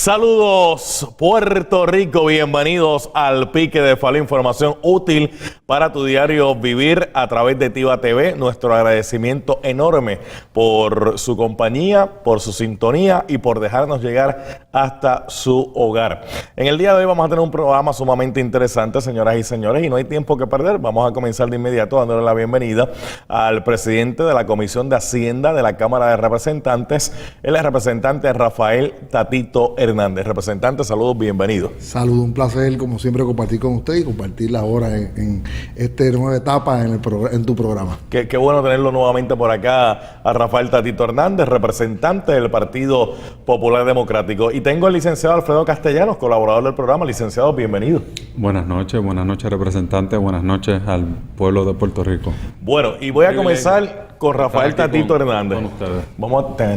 Saludos Puerto Rico, bienvenidos al Pique de Falú, información útil para tu diario vivir a través de Tiva TV. Nuestro agradecimiento enorme por su compañía, por su sintonía y por dejarnos llegar hasta su hogar. En el día de hoy vamos a tener un programa sumamente interesante, señoras y señores, y no hay tiempo que perder. Vamos a comenzar de inmediato dándole la bienvenida al presidente de la Comisión de Hacienda de la Cámara de Representantes, el representante Rafael Tatito Hernández. Representante, saludos, bienvenido. Saludos, un placer como siempre compartir con usted y compartir la hora en esta nueva etapa en tu programa. Qué bueno tenerlo nuevamente por acá a Rafael Tatito Hernández, representante del Partido Popular Democrático. Y tengo al licenciado Alfredo Castellanos, colaborador del programa. Licenciado, bienvenido. Buenas noches representante, buenas noches al pueblo de Puerto Rico. Bueno, y voy a comenzar con Rafael Tatito Hernández.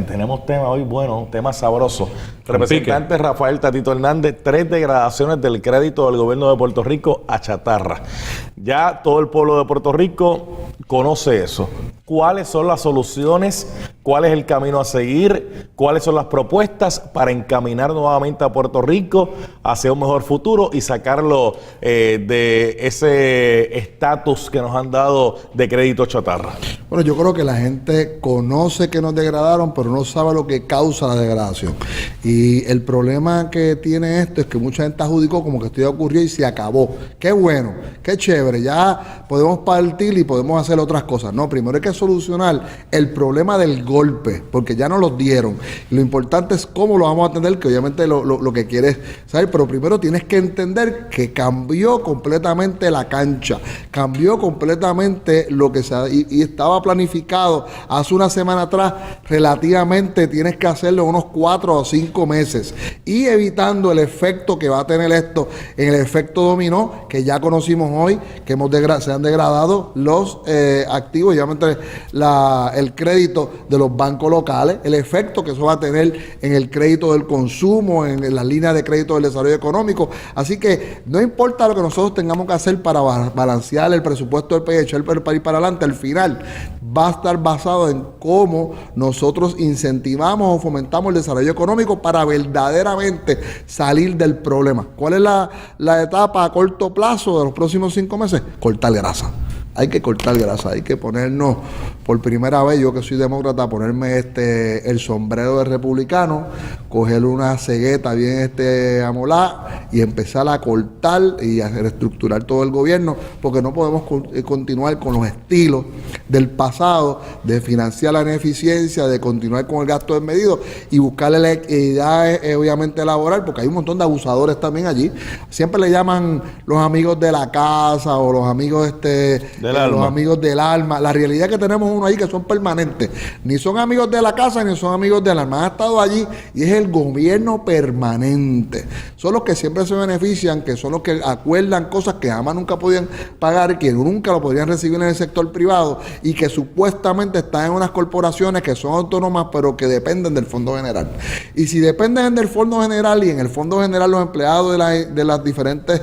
Tenemos tema hoy bueno, tema sabroso. Representante Rafael Tatito Hernández, 3 degradaciones del crédito del gobierno de Puerto Rico a chatarra. Ya todo el pueblo de Puerto Rico conoce eso. ¿Cuáles son las soluciones? ¿Cuál es el camino a seguir? ¿Cuáles son las propuestas para encaminar nuevamente a Puerto Rico hacia un mejor futuro y sacarlo de ese estatus que nos han dado de crédito chatarra? Bueno, yo creo que la gente conoce que nos degradaron, pero no sabe lo que causa la degradación. Y el problema que tiene esto es que mucha gente adjudicó como que esto ya ocurrió y se acabó. Qué bueno, qué chévere, ya podemos partir y podemos hacer otras cosas. No, primero hay que solucionar el problema del golpe, porque ya nos los dieron. Lo importante es cómo lo vamos a atender, que obviamente lo que quieres saber, pero primero tienes que entender que cambió completamente la cancha, cambió completamente lo que y estaba planificado hace una semana atrás. Relativamente tienes que hacerlo en unos 4 o 5 meses y evitando el efecto que va a tener esto en el efecto dominó que ya conocimos hoy, que se han degradado los activos, obviamente el crédito de los bancos locales, el efecto que eso va a tener en el crédito del consumo, en las líneas de crédito del desarrollo económico. Así que no importa lo que nosotros tengamos que hacer para balancear el presupuesto del país, echar el país para adelante, al final va a estar basado en cómo nosotros incentivamos o fomentamos el desarrollo económico para verdaderamente salir del problema. ¿Cuál es la etapa a corto plazo de los próximos 5 meses? Cortar grasa. Hay que cortar grasa, hay que ponernos, por primera vez, yo que soy demócrata, ponerme el sombrero de republicano, coger una cegueta bien amolada y empezar a cortar y a reestructurar todo el gobierno, porque no podemos continuar con los estilos del pasado, de financiar la ineficiencia, de continuar con el gasto desmedido y buscarle la equidad, obviamente, laboral, porque hay un montón de abusadores también allí. Siempre le llaman los amigos de la casa o los amigos los amigos del alma. La realidad es que tenemos uno ahí que son permanentes. Ni son amigos de la casa ni son amigos del alma. Han estado allí y es el gobierno permanente. Son los que siempre se benefician, que son los que acuerdan cosas que jamás nunca podían pagar, que nunca lo podrían recibir en el sector privado y que supuestamente están en unas corporaciones que son autónomas pero que dependen del Fondo General. Y si dependen del Fondo General y en el Fondo General los empleados de las diferentes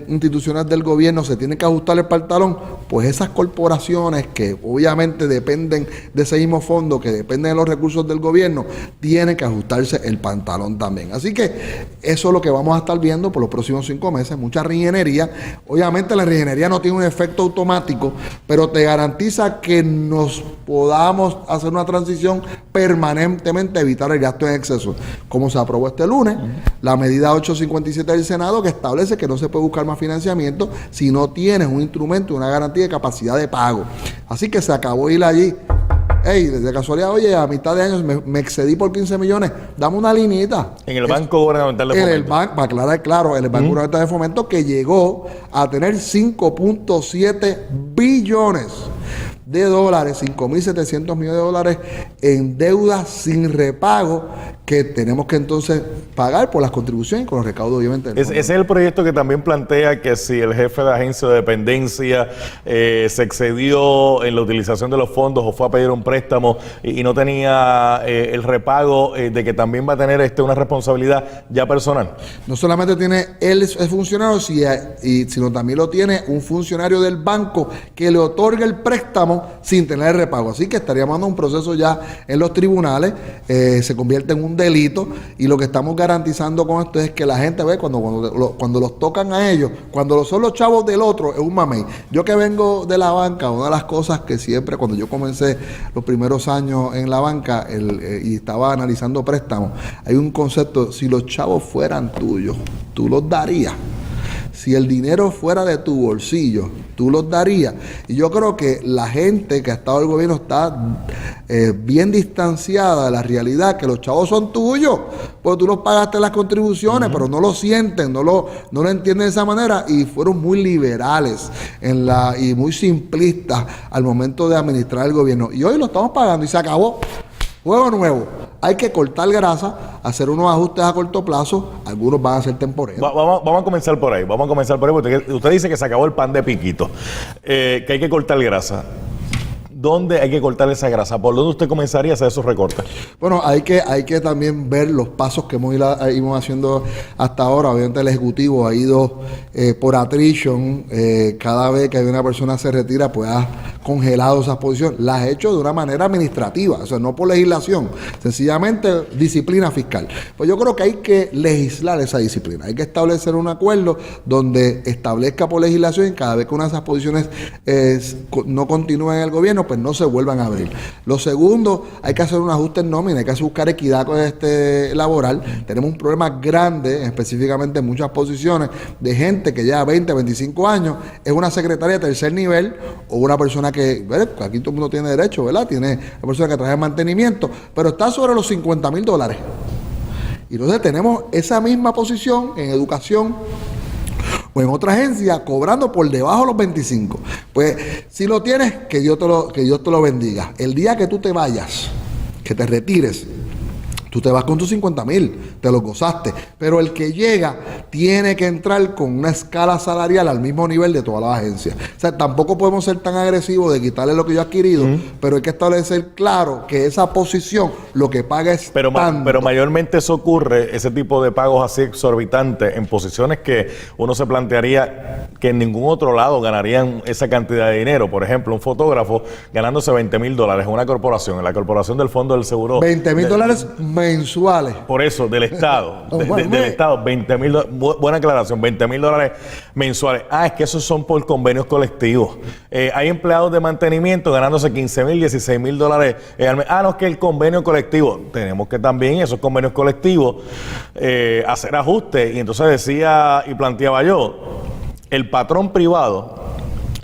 instituciones del gobierno se tienen que ajustar el pantalón, pues esas corporaciones que obviamente dependen de ese mismo fondo, que dependen de los recursos del gobierno, tienen que ajustarse el pantalón también. Así que eso es lo que vamos a estar viendo por los próximos 5 meses, mucha reingeniería. Obviamente la reingeniería no tiene un efecto automático, pero te garantiza que nos podamos hacer una transición permanentemente, evitar el gasto en exceso. Como se aprobó este lunes, la medida 857 del Senado, que establece que no se puede buscar más financiamiento si no tienes un instrumento, una garantía de capacidad de pago. Así que se acabó ir allí. Desde casualidad, oye, a mitad de año me excedí por 15 millones, dame una lineita. En el Banco Gubernamental de Fomento. Para aclarar, claro, en el Banco Gubernamental de Fomento, que llegó a tener 5.7 billones de dólares, 5.700 millones de dólares en deuda sin repago que tenemos que entonces pagar por las contribuciones y con los recaudos, obviamente. Ese es el proyecto que también plantea que si el jefe de agencia de dependencia se excedió en la utilización de los fondos o fue a pedir un préstamo y no tenía el repago, de que también va a tener una responsabilidad ya personal. No solamente tiene él es funcionario, sino también lo tiene un funcionario del banco que le otorga el préstamo prestamos sin tener repago. Así que estaríamos dando un proceso ya en los tribunales, se convierte en un delito, y lo que estamos garantizando con esto es que la gente ve cuando los tocan a ellos, cuando son los chavos del otro, es un mamey. Yo que vengo de la banca, una de las cosas que siempre, cuando yo comencé los primeros años en la banca y estaba analizando préstamos, hay un concepto: si los chavos fueran tuyos, tú los darías. Si el dinero fuera de tu bolsillo, tú los darías. Y yo creo que la gente que ha estado en el gobierno está bien distanciada de la realidad, que los chavos son tuyos, porque tú los pagaste las contribuciones, pero no lo sienten, no lo entienden de esa manera, y fueron muy liberales y muy simplistas al momento de administrar el gobierno. Y hoy lo estamos pagando y se acabó. Juego nuevo. Hay que cortar grasa, hacer unos ajustes a corto plazo. Algunos van a ser temporeros. Vamos a comenzar por ahí. Porque usted dice que se acabó el pan de piquito. Que hay que cortar grasa. ¿Dónde hay que cortar esa grasa? ¿Por dónde usted comenzaría a hacer esos recortes? Bueno, hay que también ver los pasos que hemos haciendo hasta ahora. Obviamente el Ejecutivo ha ido por attrition. Cada vez que hay una persona se retira, pues ha congelado esas posiciones. Las ha hecho de una manera administrativa, o sea, no por legislación, sencillamente disciplina fiscal. Pues yo creo que hay que legislar esa disciplina. Hay que establecer un acuerdo donde establezca por legislación, y cada vez que una de esas posiciones no continúe en el gobierno, pues no se vuelvan a abrir. Lo segundo, hay que hacer un ajuste en nómina, hay que buscar equidad laboral. Tenemos un problema grande, específicamente en muchas posiciones, de gente que lleva 20, 25 años, es una secretaria de tercer nivel, o una persona que, ¿verdad? Aquí todo el mundo tiene derecho, ¿verdad? Tiene una persona que trabaja en mantenimiento, pero está sobre los $50,000. Y entonces tenemos esa misma posición en educación o en otra agencia cobrando por debajo de los 25. Pues si lo tienes, que Dios te lo bendiga. El día que tú te vayas, que te retires, tú te vas con tus 50,000, te los gozaste. Pero el que llega tiene que entrar con una escala salarial al mismo nivel de todas las agencias. O sea, tampoco podemos ser tan agresivos de quitarle lo que yo he adquirido, pero hay que establecer claro que esa posición lo que paga es pero mayormente eso ocurre, ese tipo de pagos así exorbitantes, en posiciones que uno se plantearía que en ningún otro lado ganarían esa cantidad de dinero. Por ejemplo, un fotógrafo ganándose $20,000 en una corporación, en la Corporación del Fondo del Seguro. $20,000 mensuales. Por eso, del Estado. Del Estado, $20,000. Buena aclaración, $20,000 mensuales. Es que esos son por convenios colectivos. Hay empleados de mantenimiento ganándose $15,000, $16,000 al mes. No, es que el convenio colectivo. Tenemos que también esos convenios colectivos hacer ajustes. Y entonces decía y planteaba yo, el patrón privado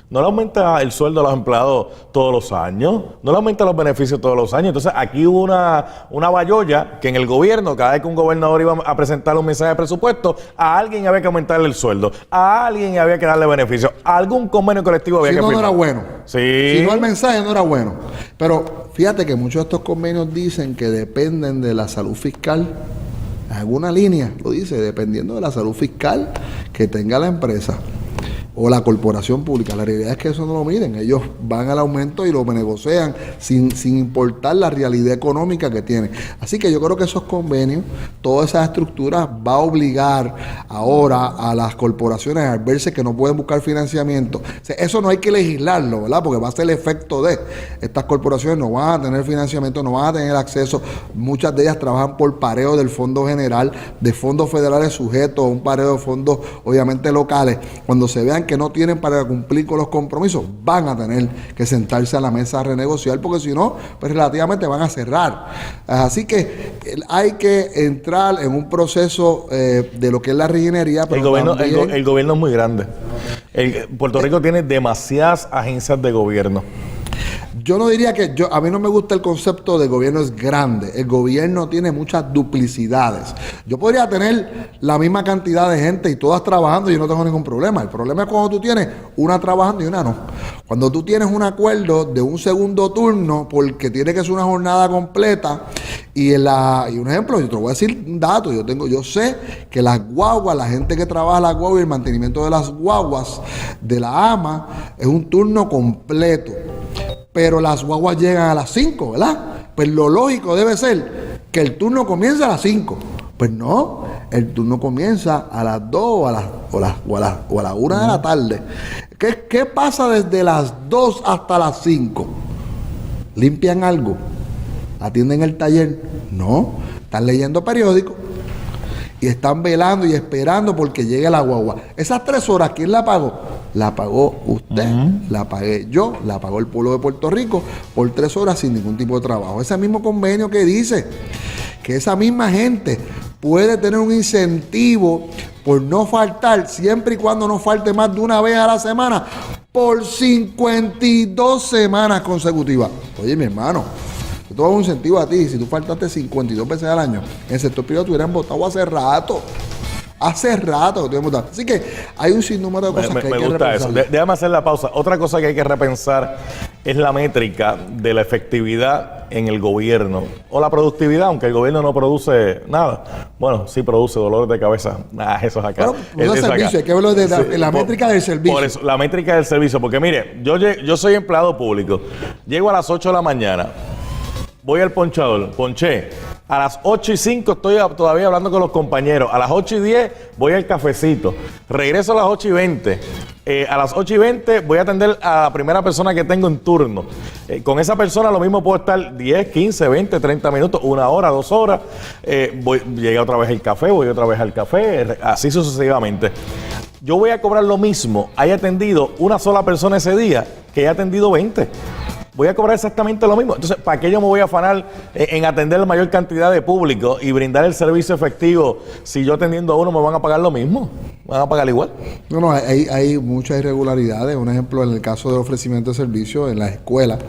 no le aumenta el sueldo a los empleados todos los años, no le aumenta los beneficios todos los años. Entonces aquí hubo una bayolla que en el gobierno, cada vez que un gobernador iba a presentar un mensaje de presupuesto, a alguien había que aumentarle el sueldo, a alguien había que darle beneficios, a algún convenio colectivo había que firmar. Si no era bueno. Sí. Si no, el mensaje no era bueno. Pero fíjate que muchos de estos convenios dicen que dependen de la salud fiscal. En alguna línea lo dice, dependiendo de la salud fiscal que tenga la empresa o la corporación pública. La realidad es que eso no lo miden. Ellos van al aumento y lo negocian sin importar la realidad económica que tienen. Así que yo creo que esos convenios, todas esas estructuras, va a obligar ahora a las corporaciones a verse que no pueden buscar financiamiento. O sea, eso no hay que legislarlo, ¿verdad? Porque va a ser el efecto de estas corporaciones no van a tener financiamiento, no van a tener acceso. Muchas de ellas trabajan por pareo del Fondo General, de fondos federales sujetos a un pareo de fondos obviamente locales. Cuando se vean que no tienen para cumplir con los compromisos, van a tener que sentarse a la mesa a renegociar, porque si no, pues relativamente van a cerrar. Así que hay que entrar en un proceso de lo que es la reginería. Pero el gobierno es muy grande. Puerto Rico tiene demasiadas agencias de gobierno. Yo no diría que a mí no me gusta el concepto de gobierno es grande. El gobierno tiene muchas duplicidades. Yo podría tener la misma cantidad de gente y todas trabajando y yo no tengo ningún problema. El problema es cuando tú tienes una trabajando y una no. Cuando tú tienes un acuerdo de un segundo turno porque tiene que ser una jornada completa y un ejemplo, yo te voy a decir un dato, yo sé que las guaguas, la gente que trabaja las guaguas y el mantenimiento de las guaguas de la AMA es un turno completo. Pero las guaguas llegan a las 5, ¿verdad? Pues lo lógico debe ser que el turno comience a las 5. Pues no, el turno comienza a las 2 o a la 1 de la tarde. ¿Qué pasa desde las 2 hasta las 5? ¿Limpian algo? ¿Atienden el taller? No. Están leyendo periódicos y están velando y esperando porque llegue la guagua. Esas 3 horas, ¿quién la pagó? La pagó usted, la pagué yo, la pagó el pueblo de Puerto Rico por 3 horas sin ningún tipo de trabajo. Ese mismo convenio que dice que esa misma gente puede tener un incentivo por no faltar, siempre y cuando no falte más de una vez a la semana, por 52 semanas consecutivas. Oye, mi hermano, yo te voy a dar un incentivo a ti. Si tú faltaste 52 veces al año, en el sector privado te hubieran votado hace rato. Hace rato que te hubieran votado. Así que hay un sinnúmero de cosas que hay que repensar. Me gusta eso. Déjame hacer la pausa. Otra cosa que hay que repensar es la métrica de la efectividad en el gobierno. O la productividad, aunque el gobierno no produce nada. Bueno, sí produce dolores de cabeza. Eso es acá. Pero servicio, hay que verlo de la métrica del servicio. Por eso, la métrica del servicio. Porque mire, yo soy empleado público. Llego a las 8 de la mañana. Voy al ponchador, ponché. A las 8:05 estoy todavía hablando con los compañeros. A las 8:10 voy al cafecito. Regreso a las 8:20. A las 8:20 voy a atender a la primera persona que tengo en turno. Con esa persona lo mismo puedo estar 10, 15, 20, 30 minutos, 1 hora, 2 horas. Llega otra vez el café, voy otra vez al café, así sucesivamente. Yo voy a cobrar lo mismo. Haya atendido una sola persona ese día que haya atendido 20. Voy a cobrar exactamente lo mismo. Entonces, ¿para qué yo me voy a afanar en atender la mayor cantidad de público y brindar el servicio efectivo si yo atendiendo a uno me van a pagar lo mismo? ¿Me van a pagar igual? No, hay muchas irregularidades. Un ejemplo, en el caso del ofrecimiento de servicios en las escuelas,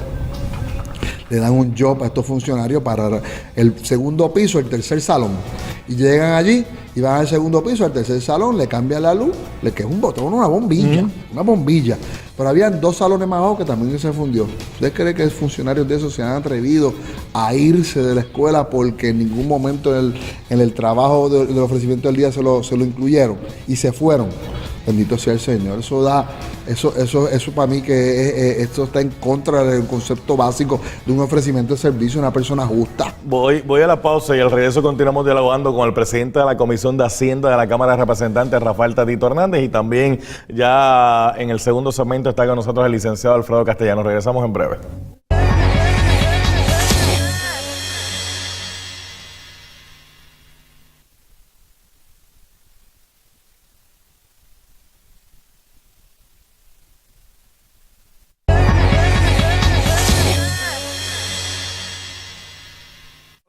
le dan un job a estos funcionarios para el segundo piso, el tercer salón. Y llegan allí y van al segundo piso, al tercer salón, le cambian la luz, que es un botón, una bombilla. Pero habían 2 salones más abajo que también se fundió. ¿Usted cree que funcionarios de esos se han atrevido a irse de la escuela porque en ningún momento en el trabajo del ofrecimiento del día se lo incluyeron y se fueron? Bendito sea el Señor. Eso para mí que esto está en contra del concepto básico de un ofrecimiento de servicio a una persona justa. Voy a la pausa y al regreso continuamos dialogando con el presidente de la Comisión de Hacienda de la Cámara de Representantes, Rafael Tatito Hernández, y también ya en el segundo segmento está con nosotros el licenciado Alfredo Castellanos. Regresamos en breve.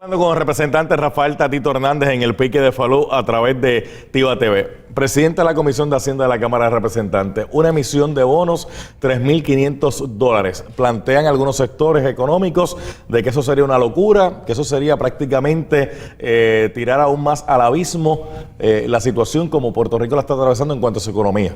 Con el representante Rafael Tatito Hernández en el Pique de Falú a través de Tiva TV. Presidente de la Comisión de Hacienda de la Cámara de Representantes, una emisión de bonos, $3,500. Plantean algunos sectores económicos de que eso sería una locura, que eso sería prácticamente tirar aún más al abismo la situación como Puerto Rico la está atravesando en cuanto a su economía.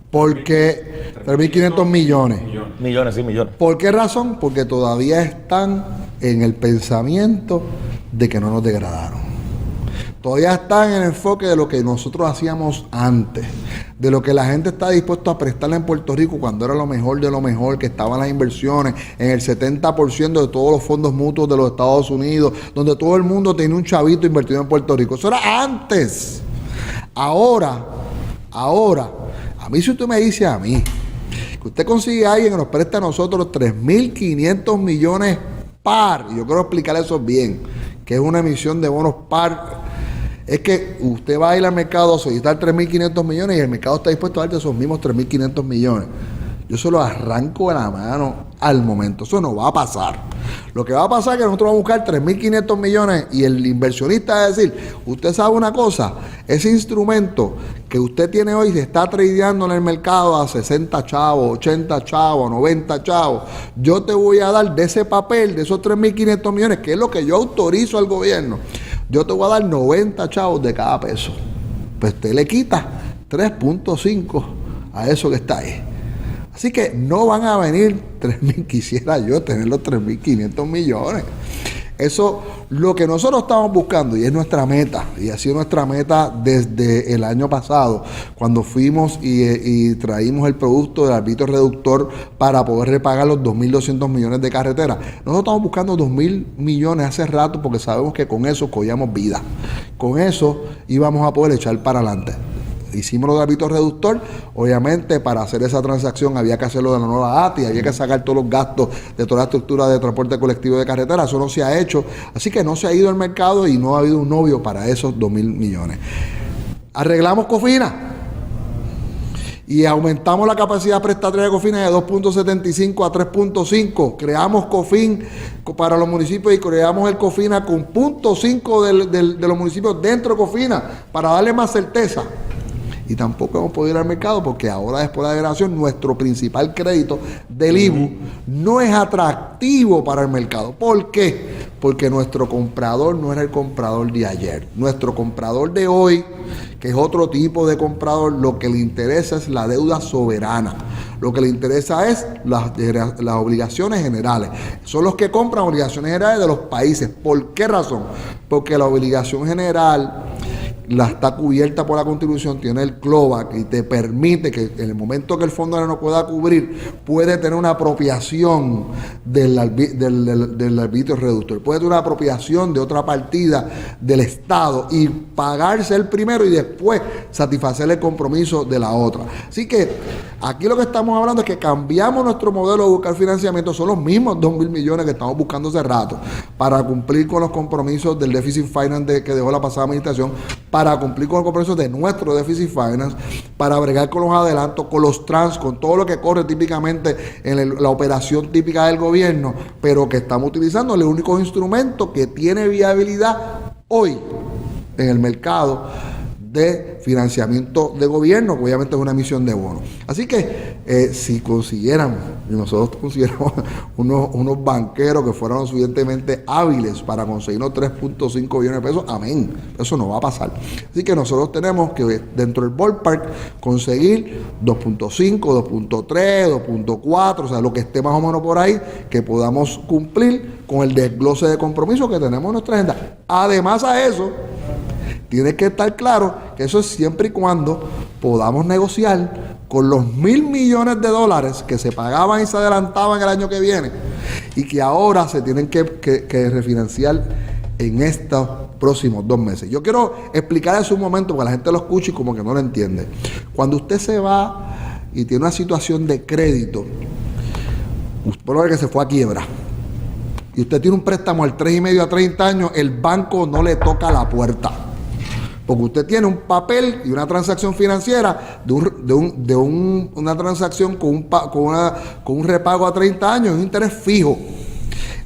Porque 3.500 millones. Millones. ¿Por qué razón? Porque todavía están en el pensamiento de que no nos degradaron. Todavía están en el enfoque de lo que nosotros hacíamos antes, de lo que la gente está dispuesta a prestarle en Puerto Rico cuando era lo mejor de lo mejor, que estaban las inversiones en el 70% de todos los fondos mutuos de los Estados Unidos, donde todo el mundo tenía un chavito invertido en Puerto Rico. Eso era antes. Ahora, a mí si usted me dice a mí que usted consigue a alguien que nos preste a nosotros 3.500 millones par, y yo quiero explicar eso bien, que es una emisión de bonos par, es que usted va a ir al mercado a solicitar 3.500 millones y el mercado está dispuesto a darte esos mismos 3.500 millones. Yo se los arranco de la mano al momento. Eso no va a pasar. Lo que va a pasar es que nosotros vamos a buscar 3.500 millones y el inversionista va a decir, usted sabe una cosa, ese instrumento que usted tiene hoy se está tradeando en el mercado a 60 chavos, 80 chavos, 90 chavos. Yo te voy a dar de ese papel, de esos 3.500 millones, que es lo que yo autorizo al gobierno, yo te voy a dar 90 chavos de cada peso. Pues usted le quita 3.5 a eso que está ahí. Así que no van a venir 3.000, quisiera yo tener los 3.500 millones. Eso, lo que nosotros estamos buscando, y es nuestra meta, y ha sido nuestra meta desde el año pasado, cuando fuimos y traímos el producto del arbitrio reductor para poder repagar los 2.200 millones de carretera. Nosotros estamos buscando 2.000 millones hace rato porque sabemos que con eso cogíamos vida. Con eso íbamos a poder echar para adelante. hicimos lo del árbitro reductor, obviamente para hacer esa transacción había que hacerlo de la nueva ATI, había que sacar todos los gastos de toda la estructura de transporte colectivo de carretera, eso no se ha hecho, así que no se ha ido al mercado y no ha habido un novio para esos 2,000 millones. Arreglamos Cofina y aumentamos la capacidad prestatoria de Cofina de 2.75 a 3.5. Creamos Cofin para los municipios y creamos el Cofina con 0.5 de los municipios dentro de Cofina para darle más certeza. Y tampoco hemos podido ir al mercado porque ahora, después de la degradación, nuestro principal crédito del IBU no es atractivo para el mercado. ¿Por qué? Porque nuestro comprador no era el comprador de ayer. Nuestro comprador de hoy, que es otro tipo de comprador, lo que le interesa es la deuda soberana. Lo que le interesa es las obligaciones generales. Son los que compran obligaciones generales de los países. ¿Por qué razón? Porque la obligación general está cubierta por la Constitución, tiene el CLOVAC y te permite que en el momento que el fondo no pueda cubrir, puede tener una apropiación del arbitrio reductor, puede tener una apropiación de otra partida del Estado y pagarse el primero y después satisfacer el compromiso de la otra. Así que aquí lo que estamos hablando es que cambiamos nuestro modelo de buscar financiamiento, son los mismos 2,000 millones que estamos buscando hace rato para cumplir con los compromisos del déficit finance que dejó la pasada administración, para cumplir con los compromisos de nuestro déficit finance, para bregar con los adelantos, con los trans, con todo lo que corre típicamente en la operación típica del gobierno, pero que estamos utilizando el único instrumento que tiene viabilidad hoy en el mercado de financiamiento de gobierno, que obviamente es una emisión de bonos. Así que si consiguiéramos, y nosotros consiguiéramos unos banqueros que fueran lo suficientemente hábiles para conseguirnos 3.5 billones de pesos, amén, eso no va a pasar. Así que nosotros tenemos que, dentro del ballpark, conseguir 2.5, 2.3, 2.4, o sea, lo que esté más o menos por ahí, que podamos cumplir con el desglose de compromiso que tenemos en nuestra agenda. Además a eso, tiene que estar claro que eso es siempre y cuando podamos negociar con los $1,000 millones que se pagaban y se adelantaban el año que viene y que ahora se tienen que refinanciar en estos próximos 2 meses. Yo quiero explicar eso un momento porque la gente lo escucha y como que no lo entiende. Cuando usted se va y tiene una situación de crédito, por lo que se fue a quiebra, y usted tiene un préstamo al 3,5 a 30 años, el banco no le toca la puerta. Porque usted tiene un papel y una transacción financiera de una transacción con un repago a 30 años y un interés fijo.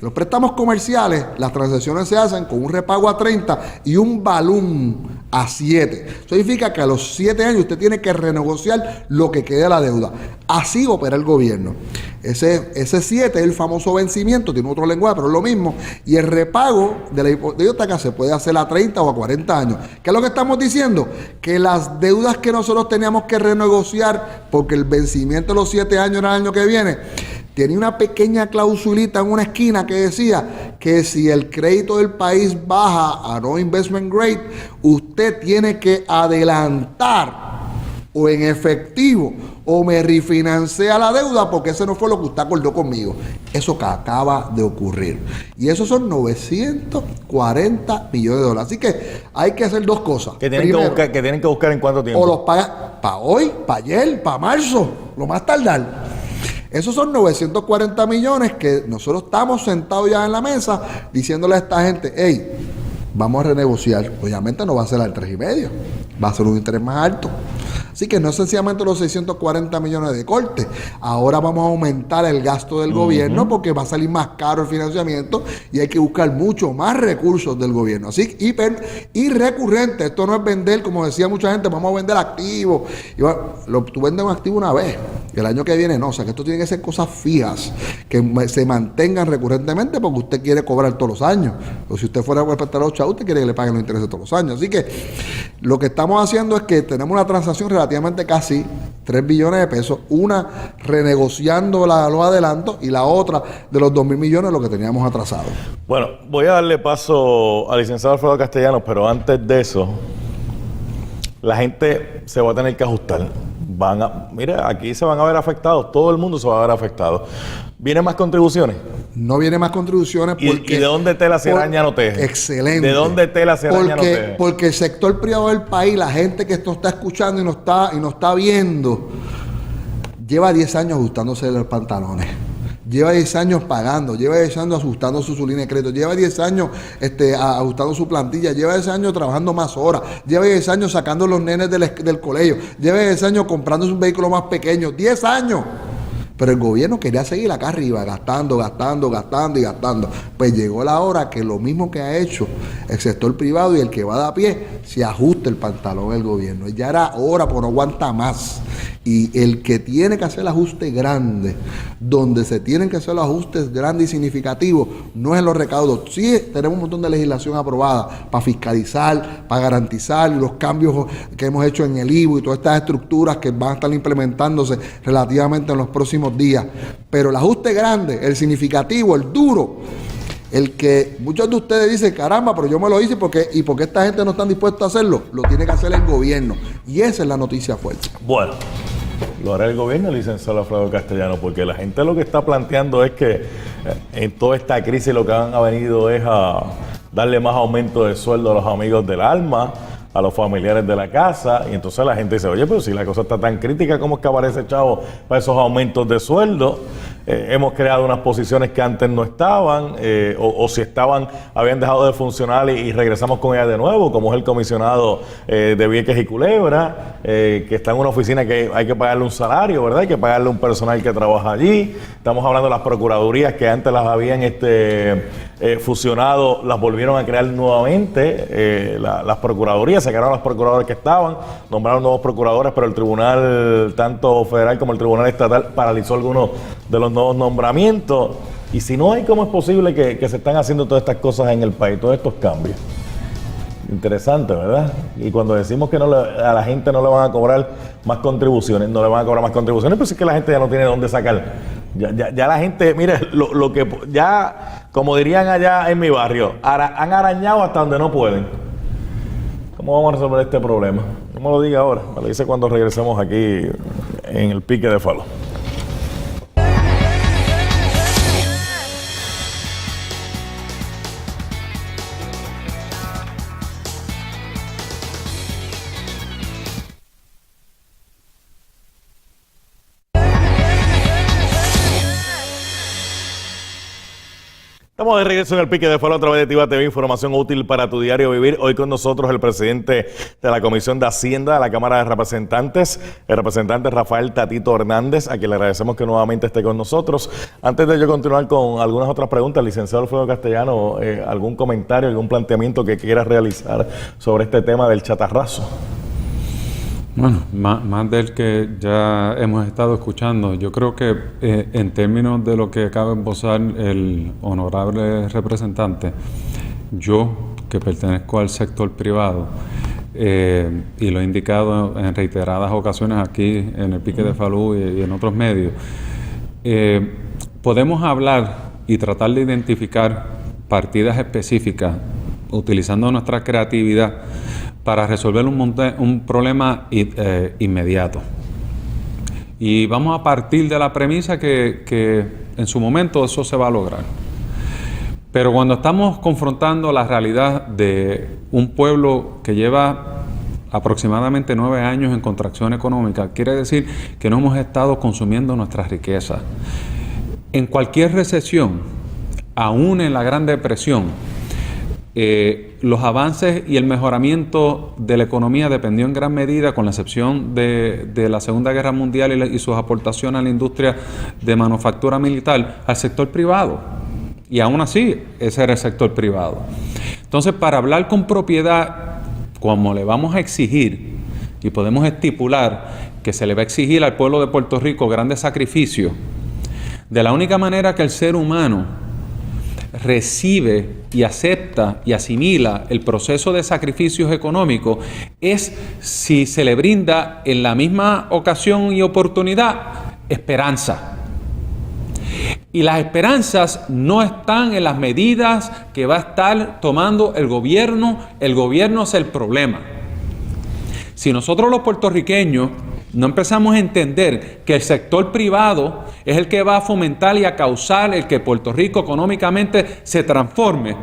Los préstamos comerciales, las transacciones se hacen con un repago a 30 y un balún a 7. Eso significa que a los 7 años usted tiene que renegociar lo que quede de la deuda. Así opera el gobierno. Ese 7 es el famoso vencimiento, tiene otro lenguaje, pero es lo mismo. Y el repago de la hipoteca se puede hacer a 30 o a 40 años. ¿Qué es lo que estamos diciendo? Que las deudas que nosotros teníamos que renegociar, porque el vencimiento de los 7 años era el año que viene, tenía una pequeña clausulita en una esquina que decía que si el crédito del país baja a no investment grade, usted tiene que adelantar o en efectivo o me refinancia la deuda porque ese no fue lo que usted acordó conmigo. Eso que acaba de ocurrir. Y esos son 940 millones de dólares. Así que hay que hacer 2 cosas. Que tienen que buscar en cuánto tiempo. O los paga para hoy, para ayer, para marzo, lo más tardar. Esos son 940 millones que nosotros estamos sentados ya en la mesa diciéndole a esta gente, hey, vamos a renegociar. Obviamente no va a ser al 3,5, va a ser un interés más alto. Así que no es sencillamente los 640 millones de corte. Ahora vamos a aumentar el gasto del gobierno porque va a salir más caro el financiamiento y hay que buscar mucho más recursos del gobierno. Así y recurrente. Esto no es vender, como decía mucha gente, vamos a vender activos. Y bueno, tú vendes un activo una vez y el año que viene no. O sea que esto tiene que ser cosas fijas que se mantengan recurrentemente porque usted quiere cobrar todos los años. O si usted fuera a prestar a los chavos, usted quiere que le paguen los intereses todos los años. Así que lo que estamos haciendo es que tenemos una transacción relativamente casi 3 billones de pesos, una renegociando los adelantos y la otra de los 2,000 millones lo que teníamos atrasado. Bueno, voy a darle paso al licenciado Alfredo Castellanos, pero antes de eso, la gente se va a tener que ajustar. mira, aquí se van a ver afectados, todo el mundo se va a ver afectado. ¿Vienen más contribuciones? No vienen más contribuciones porque... ¿Y de dónde tela se araña no teje? Excelente. ¿De dónde tela se araña no teje? Porque el sector privado del país, la gente que esto está escuchando y nos está viendo, lleva 10 años ajustándose los pantalones. Lleva 10 años pagando, lleva 10 años ajustando su línea de crédito, lleva 10 años ajustando su plantilla, lleva 10 años trabajando más horas, lleva 10 años sacando los nenes del colegio, lleva 10 años comprándose un vehículo más pequeño, 10 años. Pero el gobierno quería seguir acá arriba, gastando. Pues llegó la hora que lo mismo que ha hecho el sector privado y el que va de a pie, se ajuste el pantalón del gobierno. Ya era hora, porque no aguanta más. Y el que tiene que hacer el ajuste grande, donde se tienen que hacer los ajustes grandes y significativos, no es en los recaudos. Sí, tenemos un montón de legislación aprobada para fiscalizar, para garantizar los cambios que hemos hecho en el IVU y todas estas estructuras que van a estar implementándose relativamente en los próximos días. Pero el ajuste grande, el significativo, el duro, el que muchos de ustedes dicen, caramba, pero yo me lo hice porque esta gente no está dispuesta a hacerlo, lo tiene que hacer el gobierno. Y esa es la noticia fuerte. Bueno, lo hará el gobierno, licenciado Alfredo Castellano, porque la gente lo que está planteando es que en toda esta crisis lo que han venido es a darle más aumento de sueldo a los amigos del alma, a los familiares de la casa, y entonces la gente dice, oye, pero si la cosa está tan crítica, ¿cómo es que aparece chavo para esos aumentos de sueldo? Hemos creado unas posiciones que antes no estaban, o si estaban, habían dejado de funcionar y regresamos con ellas de nuevo, como es el comisionado de Vieques y Culebra, que está en una oficina que hay que pagarle un salario, ¿verdad? Hay que pagarle un personal que trabaja allí. Estamos hablando de las procuradurías que antes las habían fusionado, las volvieron a crear nuevamente, las procuradurías, sacaron a los procuradores que estaban, nombraron nuevos procuradores, pero el tribunal, tanto federal como el tribunal estatal, paralizó algunos de los nuevos nombramientos. Y si no hay, ¿cómo es posible que se están haciendo todas estas cosas en el país, todos estos cambios? Interesante, ¿verdad? Y cuando decimos que a la gente no le van a cobrar más contribuciones, pues es que la gente ya no tiene dónde sacar. Ya la gente, mire, lo que ya, como dirían allá en mi barrio, han arañado hasta donde no pueden. ¿Cómo vamos a resolver este problema? No me lo diga ahora, me lo dice cuando regresemos aquí en el pique de Falo. Estamos de regreso en el pique de Falo a través de Tiva TV, información útil para tu diario vivir. Hoy con nosotros el presidente de la Comisión de Hacienda de la Cámara de Representantes, el representante Rafael Tatito Hernández, a quien le agradecemos que nuevamente esté con nosotros. Antes de yo continuar con algunas otras preguntas, licenciado Alfredo Castellano, ¿algún comentario, algún planteamiento que quieras realizar sobre este tema del chatarrazo? Bueno, más del que ya hemos estado escuchando, yo creo que en términos de lo que acaba de esbozar el honorable representante, yo, que pertenezco al sector privado, y lo he indicado en reiteradas ocasiones aquí en el Pique de Falú y en otros medios, podemos hablar y tratar de identificar partidas específicas utilizando nuestra creatividad para resolver un problema inmediato. Y vamos a partir de la premisa que en su momento eso se va a lograr. Pero cuando estamos confrontando la realidad de un pueblo que lleva aproximadamente 9 años en contracción económica, quiere decir que no hemos estado consumiendo nuestras riquezas. En cualquier recesión, aún en la Gran Depresión, los avances y el mejoramiento de la economía dependió en gran medida, con la excepción de la Segunda Guerra Mundial y sus aportaciones a la industria de manufactura militar, al sector privado. Y aún así, ese era el sector privado. Entonces, para hablar con propiedad, como le vamos a exigir, y podemos estipular que se le va a exigir al pueblo de Puerto Rico grandes sacrificios, de la única manera que el ser humano recibe y acepta y asimila el proceso de sacrificios económicos es si se le brinda en la misma ocasión y oportunidad esperanza. Y las esperanzas no están en las medidas que va a estar tomando el gobierno es el problema. Si nosotros los puertorriqueños no empezamos a entender que el sector privado es el que va a fomentar y a causar el que Puerto Rico económicamente se transforme,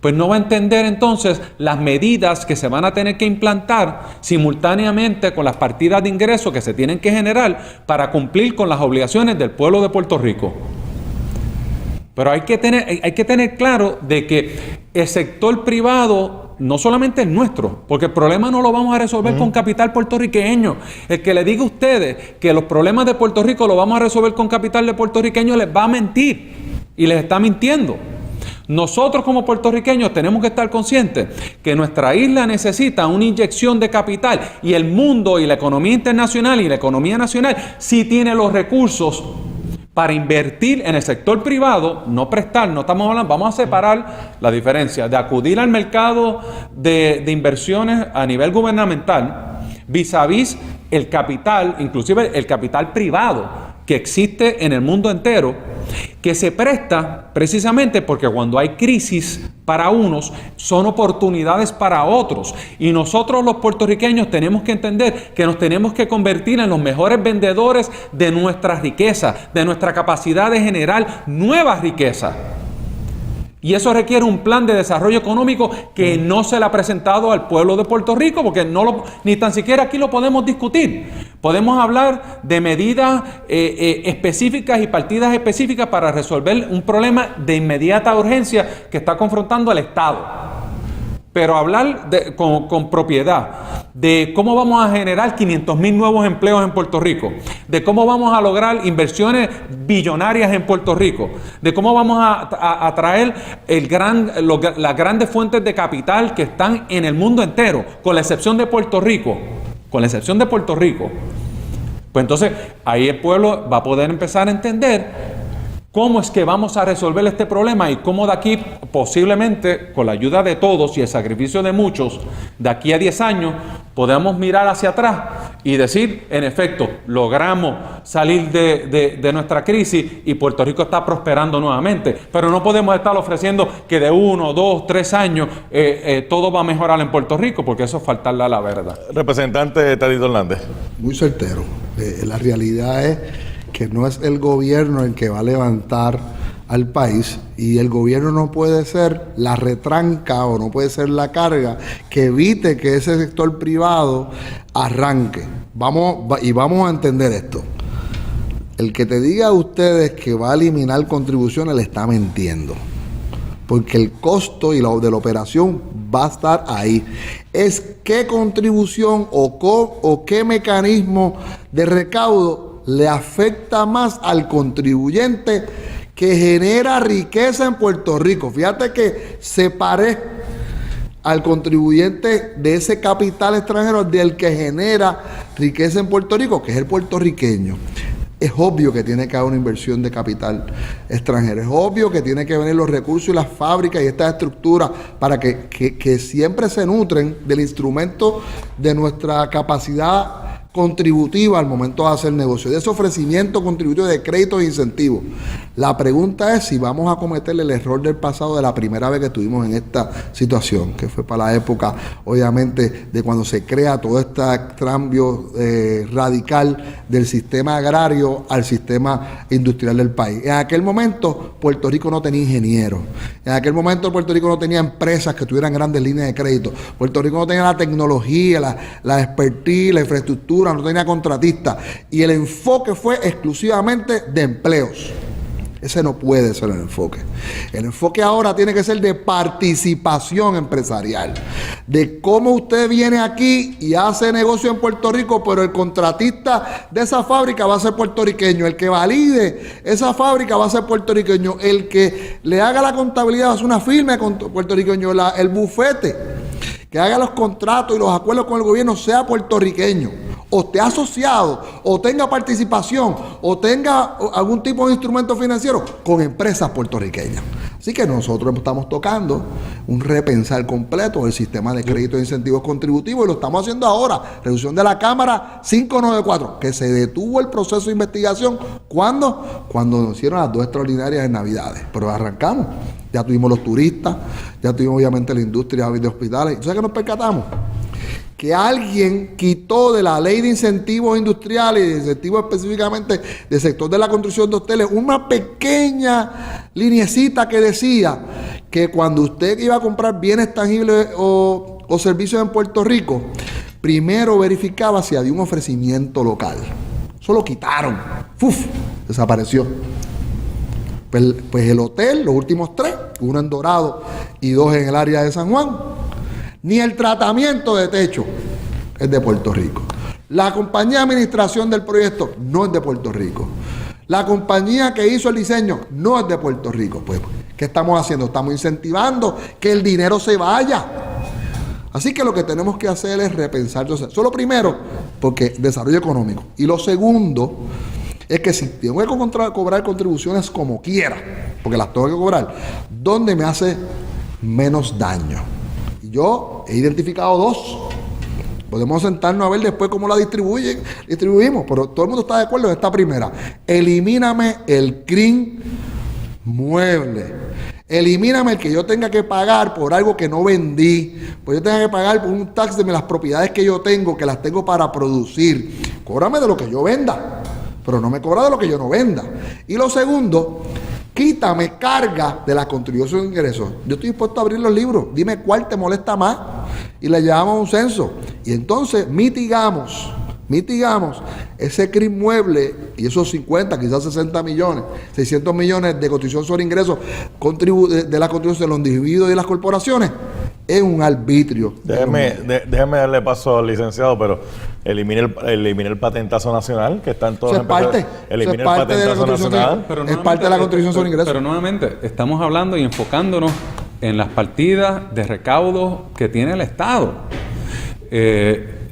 pues no va a entender entonces las medidas que se van a tener que implantar simultáneamente con las partidas de ingresos que se tienen que generar para cumplir con las obligaciones del pueblo de Puerto Rico. Pero hay que tener claro de que el sector privado no solamente es nuestro, porque el problema no lo vamos a resolver con capital puertorriqueño. El que le diga a ustedes que los problemas de Puerto Rico lo vamos a resolver con capital de puertorriqueño les va a mentir y les está mintiendo. Nosotros como puertorriqueños tenemos que estar conscientes que nuestra isla necesita una inyección de capital y el mundo y la economía internacional y la economía nacional sí tiene los recursos para invertir en el sector privado, no prestar, no estamos hablando, vamos a separar la diferencia de acudir al mercado de inversiones a nivel gubernamental vis a vis el capital, inclusive el capital privado que existe en el mundo entero, que se presta precisamente porque cuando hay crisis para unos, son oportunidades para otros. Y nosotros los puertorriqueños tenemos que entender que nos tenemos que convertir en los mejores vendedores de nuestra riqueza, de nuestra capacidad de generar nueva riqueza. Y eso requiere un plan de desarrollo económico que no se le ha presentado al pueblo de Puerto Rico, porque ni tan siquiera aquí lo podemos discutir. Podemos hablar de medidas específicas y partidas específicas para resolver un problema de inmediata urgencia que está confrontando el Estado. Pero hablar con propiedad de cómo vamos a generar 500,000 nuevos empleos en Puerto Rico, de cómo vamos a lograr inversiones billonarias en Puerto Rico, de cómo vamos a atraer las grandes fuentes de capital que están en el mundo entero, con la excepción de Puerto Rico, pues entonces ahí el pueblo va a poder empezar a entender cómo es que vamos a resolver este problema y cómo de aquí posiblemente, con la ayuda de todos y el sacrificio de muchos, de aquí a 10 años, podemos mirar hacia atrás y decir, en efecto, logramos salir de nuestra crisis y Puerto Rico está prosperando nuevamente. Pero no podemos estar ofreciendo que de 1, 2, 3 años todo va a mejorar en Puerto Rico, porque eso es faltarle a la verdad. Representante Tatito Hernández. Muy certero. La realidad es que no es el gobierno el que va a levantar al país, y el gobierno no puede ser la retranca o no puede ser la carga que evite que ese sector privado arranque. Vamos a entender esto. El que te diga a ustedes que va a eliminar contribuciones le está mintiendo, porque el costo de la operación va a estar ahí. Es qué contribución o qué mecanismo de recaudo le afecta más al contribuyente que genera riqueza en Puerto Rico. Fíjate que separé al contribuyente de ese capital extranjero del que genera riqueza en Puerto Rico, que es el puertorriqueño. Es obvio que tiene que haber una inversión de capital extranjero. Es obvio que tiene que venir los recursos y las fábricas y estas estructuras para que siempre se nutren del instrumento de nuestra capacidad contributiva al momento de hacer negocio, de ese ofrecimiento contributivo de créditos e incentivos. La pregunta es si vamos a cometer el error del pasado de la primera vez que estuvimos en esta situación, que fue para la época, obviamente, de cuando se crea todo este cambio radical del sistema agrario al sistema industrial del país. En aquel momento, Puerto Rico no tenía ingenieros. En aquel momento, Puerto Rico no tenía empresas que tuvieran grandes líneas de crédito. Puerto Rico no tenía la tecnología, la expertise, la infraestructura, no tenía contratistas, y el enfoque fue exclusivamente de empleos. Ese no puede ser el enfoque. El enfoque ahora tiene que ser de participación empresarial, de cómo usted viene aquí y hace negocio en Puerto Rico, pero el contratista de esa fábrica va a ser puertorriqueño, el que valide esa fábrica va a ser puertorriqueño, el que le haga la contabilidad va a ser una firma puertorriqueño, el bufete que haga los contratos y los acuerdos con el gobierno sea puertorriqueño, o esté asociado, o tenga participación, o tenga algún tipo de instrumento financiero con empresas puertorriqueñas. Así que nosotros estamos tocando un repensar completo del sistema de crédito e incentivos contributivos, y lo estamos haciendo ahora. Resolución de la Cámara 594, que se detuvo el proceso de investigación. ¿Cuándo? Cuando nos hicieron las 2 extraordinarias en Navidades. Pero arrancamos. Ya tuvimos los turistas, ya tuvimos obviamente la industria de hospitales. ¿Sabes qué nos percatamos? que alguien quitó de la ley de incentivos industriales y de incentivos específicamente del sector de la construcción de hoteles una pequeña lineecita que decía que cuando usted iba a comprar bienes tangibles o servicios en Puerto Rico, primero verificaba si había un ofrecimiento local. Eso lo quitaron. ¡Uf! Desapareció. Pues el hotel, los últimos 3, uno en Dorado y 2 en el área de San Juan, ni el tratamiento de techo es de Puerto Rico. La compañía de administración del proyecto no es de Puerto Rico. La compañía que hizo el diseño no es de Puerto Rico. Pues, ¿qué estamos haciendo? Estamos incentivando que el dinero se vaya. Así que lo que tenemos que hacer es repensar. Eso es lo primero, porque desarrollo económico. Y lo segundo es que si tengo que cobrar contribuciones como quiera, porque las tengo que cobrar, ¿dónde me hace menos daño? Y yo he identificado 2. Podemos sentarnos a ver después cómo la distribuimos, pero todo el mundo está de acuerdo en esta primera. Elimíname el CRIM mueble. Elimíname el que yo tenga que pagar por algo que no vendí. Pues yo tenga que pagar por un tax de las propiedades que yo tengo, que las tengo para producir. Cóbrame de lo que yo venda, pero no me cobra de lo que yo no venda. Y lo segundo, quítame carga de la contribución de ingresos. Yo estoy dispuesto a abrir los libros. Dime cuál te molesta más y le llevamos un censo. Y entonces mitigamos ese CRIM mueble y esos 50, quizás 60 millones, 600 millones de contribución sobre ingresos de la contribución de los individuos y de las corporaciones. Es un arbitrio. Déjeme darle paso al licenciado, pero elimine el patentazo nacional, que está en todas las empresas. Elimine el patentazo nacional. Es parte de la contribución sobre ingresos. Pero nuevamente, estamos hablando y enfocándonos en las partidas de recaudo que tiene el Estado.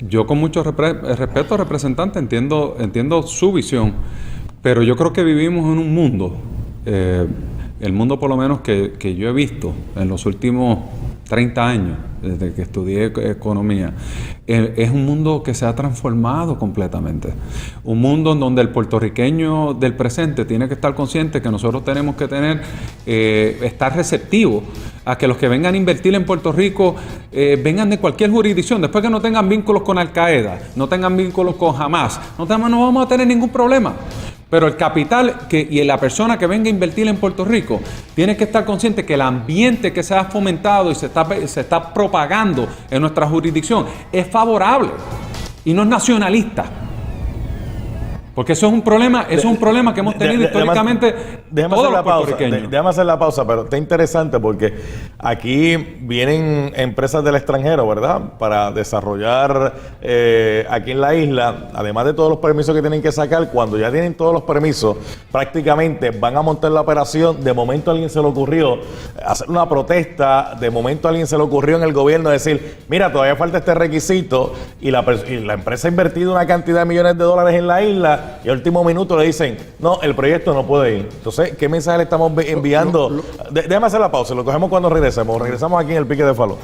Yo con mucho respeto, representante, entiendo su visión, pero yo creo que vivimos en un mundo, el mundo por lo menos que yo he visto en los últimos 30 años, desde que estudié economía, es un mundo que se ha transformado completamente. Un mundo en donde el puertorriqueño del presente tiene que estar consciente que nosotros tenemos que estar receptivos a que los que vengan a invertir en Puerto Rico vengan de cualquier jurisdicción, después que no tengan vínculos con Al-Qaeda, no tengan vínculos con Hamas, no vamos a tener ningún problema. Pero el capital y la persona que venga a invertir en Puerto Rico tiene que estar consciente que el ambiente que se ha fomentado y se está propagando en nuestra jurisdicción es favorable y no es nacionalista. Porque eso es un problema, que hemos tenido históricamente todos los puertorriqueños. Déjame hacer la pausa, pero está interesante porque aquí vienen empresas del extranjero, ¿verdad? Para desarrollar aquí en la isla, además de todos los permisos que tienen que sacar, cuando ya tienen todos los permisos, prácticamente van a montar la operación. De momento a alguien se le ocurrió hacer una protesta, de momento a alguien se le ocurrió en el gobierno decir, mira, todavía falta este requisito, y la empresa ha invertido una cantidad de millones de dólares en la isla, y al último minuto le dicen, no, el proyecto no puede ir. Entonces, ¿qué mensaje le estamos enviando? Déjame hacer la pausa, lo cogemos cuando regresemos. Regresamos aquí en el Pique de Falú.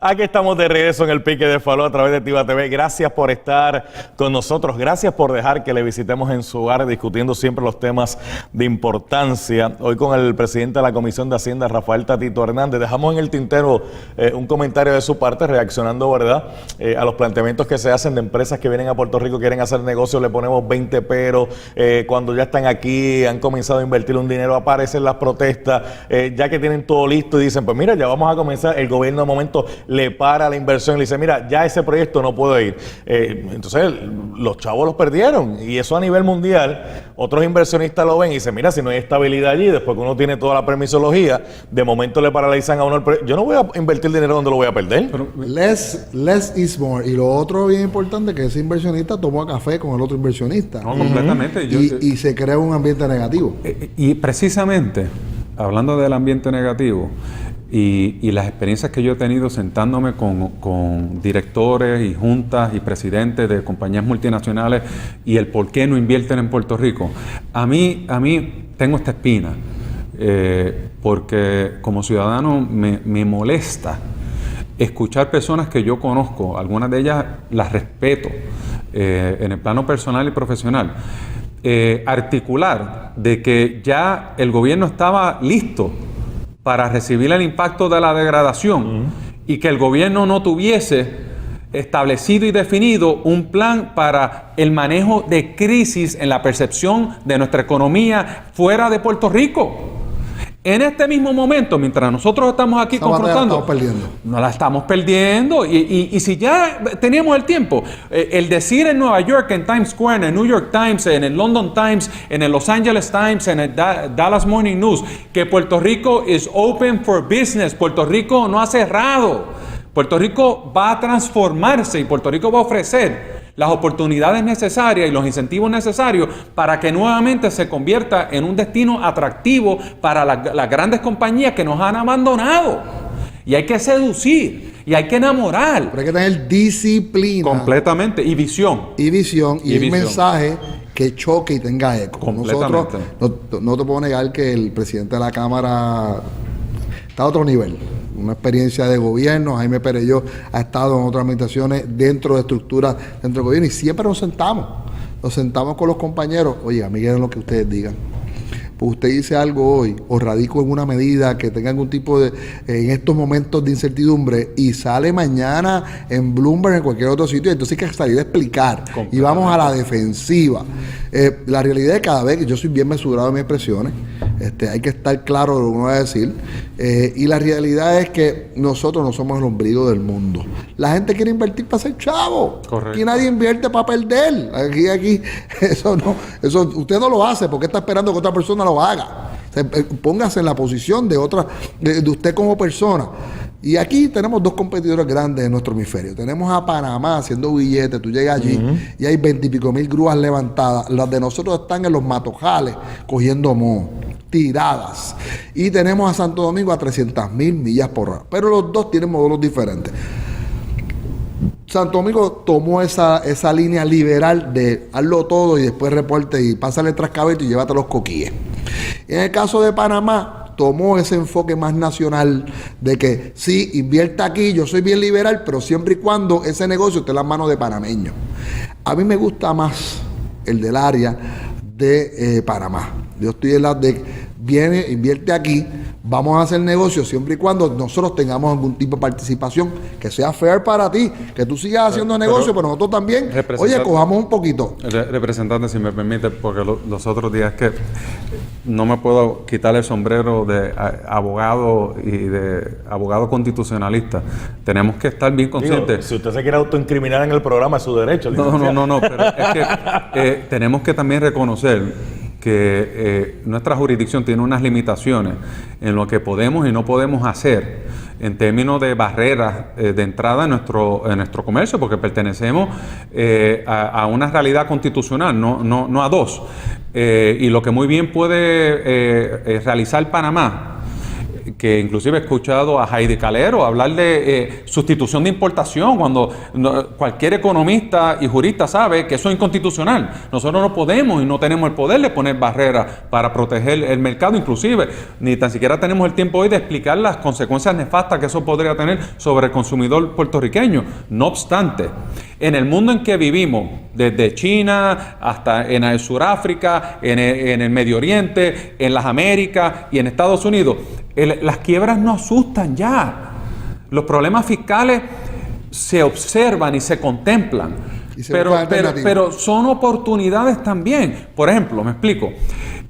Aquí estamos de regreso en el Pique de Falú a través de Tiva TV. Gracias por estar con nosotros. Gracias por dejar que le visitemos en su hogar discutiendo siempre los temas de importancia. Hoy con el presidente de la Comisión de Hacienda, Rafael Tatito Hernández. Dejamos en el tintero un comentario de su parte reaccionando, ¿verdad?, a los planteamientos que se hacen de empresas que vienen a Puerto Rico, quieren hacer negocios, le ponemos 20 peros. Cuando ya están aquí, han comenzado a invertir un dinero, aparecen las protestas, ya que tienen todo listo y dicen, pues mira, ya vamos a comenzar. El gobierno de momento le para la inversión y le dice, mira, ya ese proyecto no puede ir. Entonces, los chavos los perdieron. Y eso a nivel mundial, otros inversionistas lo ven y dicen, mira, si no hay estabilidad allí, después que uno tiene toda la permisología, de momento le paralizan a uno el proyecto. Yo no voy a invertir dinero donde lo voy a perder. Pero less is more. Y lo otro bien importante es que ese inversionista tomó café con el otro inversionista. No, completamente. Y se crea un ambiente negativo. Y precisamente, hablando del ambiente negativo, y las experiencias que yo he tenido sentándome con directores y juntas y presidentes de compañías multinacionales y el por qué no invierten en Puerto Rico, a mí tengo esta espina. porque como ciudadano me molesta escuchar personas que yo conozco, algunas de ellas las respeto en el plano personal y profesional, articular de que ya el gobierno estaba listo para recibir el impacto de la degradación y que el gobierno no tuviese establecido y definido un plan para el manejo de crisis en la percepción de nuestra economía fuera de Puerto Rico. En este mismo momento, mientras nosotros estamos aquí confrontando, no la estamos perdiendo. Y si ya teníamos el tiempo, el decir en Nueva York, en Times Square, en el New York Times, en el London Times, en el Los Angeles Times, en el Dallas Morning News, que Puerto Rico is open for business, Puerto Rico no ha cerrado. Puerto Rico va a transformarse y Puerto Rico va a ofrecer las oportunidades necesarias y los incentivos necesarios para que nuevamente se convierta en un destino atractivo para las grandes compañías que nos han abandonado. Y hay que seducir y hay que enamorar. Pero hay que tener disciplina. Completamente. Y visión. Y visión. Y un mensaje que choque y tenga eco. Nosotros, no te puedo negar que el presidente de la Cámara está a otro nivel. Una experiencia de gobierno. Jaime Perelló ha estado en otras administraciones dentro de estructuras dentro del gobierno y siempre nos sentamos con los compañeros. Oye, miren lo que ustedes digan. Pues usted dice algo hoy o radico en una medida que tenga algún tipo de en estos momentos de incertidumbre y sale mañana en Bloomberg en cualquier otro sitio, entonces hay que salir a explicar y vamos a la defensiva. La realidad es que cada vez que yo soy bien mesurado en mis expresiones, hay que estar claro de lo que uno va a decir, y la realidad es que nosotros no somos el ombligo del mundo. La gente quiere invertir para ser chavo. Correcto. Aquí nadie invierte para perder. Aquí eso usted no lo hace porque está esperando que otra persona lo haga. O sea, póngase en la posición de usted como persona. Y aquí tenemos dos competidores grandes en nuestro hemisferio. Tenemos a Panamá haciendo billetes. Tú llegas allí y hay 20 y pico mil grúas levantadas. Las de nosotros están en los matojales cogiendo moho, tiradas. Y tenemos a Santo Domingo a 300,000 millas por hora. Pero los dos tienen modelos diferentes. Santo Domingo tomó esa línea liberal de hazlo todo y después reporte y pásale el trascabeto y llévate los coquíes. En el caso de Panamá, tomó ese enfoque más nacional de que sí, invierta aquí, yo soy bien liberal, pero siempre y cuando ese negocio esté en las manos de panameños. A mí me gusta más el del área de Panamá. Yo estoy en la de viene, invierte aquí, vamos a hacer negocio siempre y cuando nosotros tengamos algún tipo de participación que sea fair para ti, que tú sigas haciendo negocio, pero nosotros también, oye, cojamos un poquito. Representante, si me permite, porque los otros días que no me puedo quitar el sombrero de abogado y de abogado constitucionalista. Tenemos que estar bien conscientes. Digo, si usted se quiere autoincriminar en el programa, es su derecho. No, pero es que tenemos que también reconocer que nuestra jurisdicción tiene unas limitaciones en lo que podemos y no podemos hacer en términos de barreras de entrada en nuestro comercio, porque pertenecemos a una realidad constitucional, no a dos. Y lo que muy bien puede realizar Panamá, que inclusive he escuchado a Heidi Calero hablar de sustitución de importación, cuando cualquier economista y jurista sabe que eso es inconstitucional. Nosotros no podemos y no tenemos el poder de poner barreras para proteger el mercado, inclusive ni tan siquiera tenemos el tiempo hoy de explicar las consecuencias nefastas que eso podría tener sobre el consumidor puertorriqueño. No obstante, en el mundo en que vivimos, desde China hasta en el Suráfrica, en el Medio Oriente, en las Américas y en Estados Unidos, las quiebras no asustan ya. Los problemas fiscales se observan y se contemplan, pero son oportunidades también. Por ejemplo, me explico.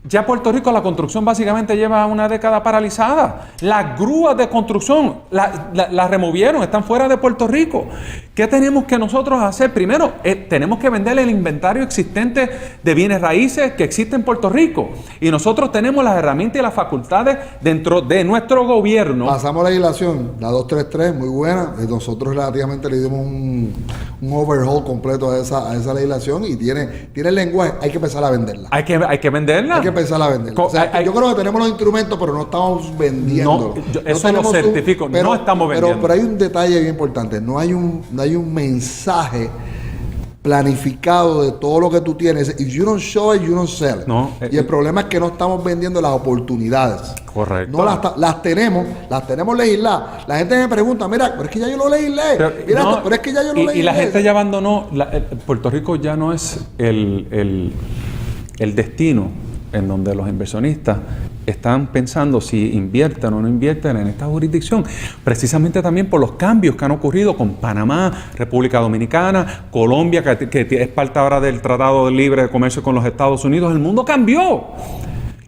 Ya Puerto Rico, la construcción básicamente lleva una década paralizada. Las grúas de construcción las removieron, están fuera de Puerto Rico. ¿Qué tenemos que nosotros hacer? Primero, tenemos que vender el inventario existente de bienes raíces que existe en Puerto Rico. Y nosotros tenemos las herramientas y las facultades dentro de nuestro gobierno. Pasamos la legislación, la 233, muy buena. Nosotros relativamente le dimos un overhaul completo a esa legislación y tiene el lenguaje. Hay que empezar a venderla. Hay que venderla. Hay que empezar a venderla. O sea, yo creo que tenemos los instrumentos, pero no estamos vendiendo. Eso lo certifico, no estamos vendiendo. Pero hay un detalle bien importante. No hay un mensaje planificado de todo lo que tú tienes. If you don't show it, you don't sell it. No, y el problema es que no estamos vendiendo las oportunidades. Correcto. No las tenemos legisladas. La gente me pregunta, mira, pero es que ya yo lo legislé. Pero es que ya yo lo legislé. Y la gente ya abandonó, Puerto Rico ya no es el destino en donde los inversionistas están pensando si invierten o no invierten en esta jurisdicción, precisamente también por los cambios que han ocurrido con Panamá, República Dominicana, Colombia, que es parte ahora del Tratado de Libre de Comercio con los Estados Unidos. El mundo cambió.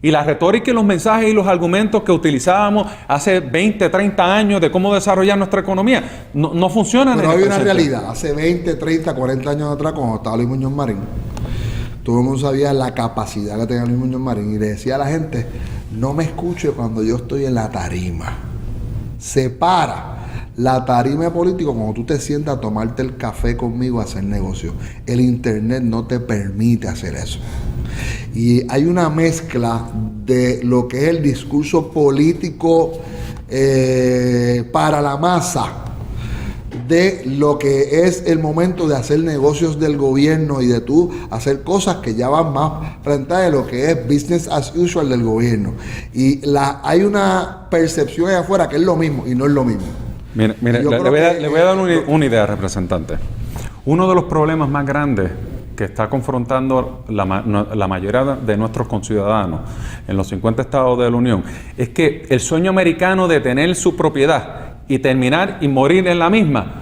Y la retórica y los mensajes y los argumentos que utilizábamos hace 20, 30 años de cómo desarrollar nuestra economía no funcionan. Pero hay una realidad. Hace 20, 30, 40 años atrás, cuando estaba Luis Muñoz Marín, todo el mundo sabía la capacidad que tenía Luis Muñoz Marín y le decía a la gente: no me escuche cuando yo estoy en la tarima. Separa la tarima de político cuando tú te sientas a tomarte el café conmigo a hacer negocio. El internet no te permite hacer eso. Y hay una mezcla de lo que es el discurso político para la masa, de lo que es el momento de hacer negocios del gobierno y de tú hacer cosas que ya van más frente a lo que es business as usual del gobierno. Y hay una percepción allá afuera que es lo mismo y no es lo mismo. Mire, le voy a dar una idea, representante. Uno de los problemas más grandes que está confrontando la mayoría de nuestros conciudadanos en los 50 estados de la Unión es que el sueño americano de tener su propiedad y terminar y morir en la misma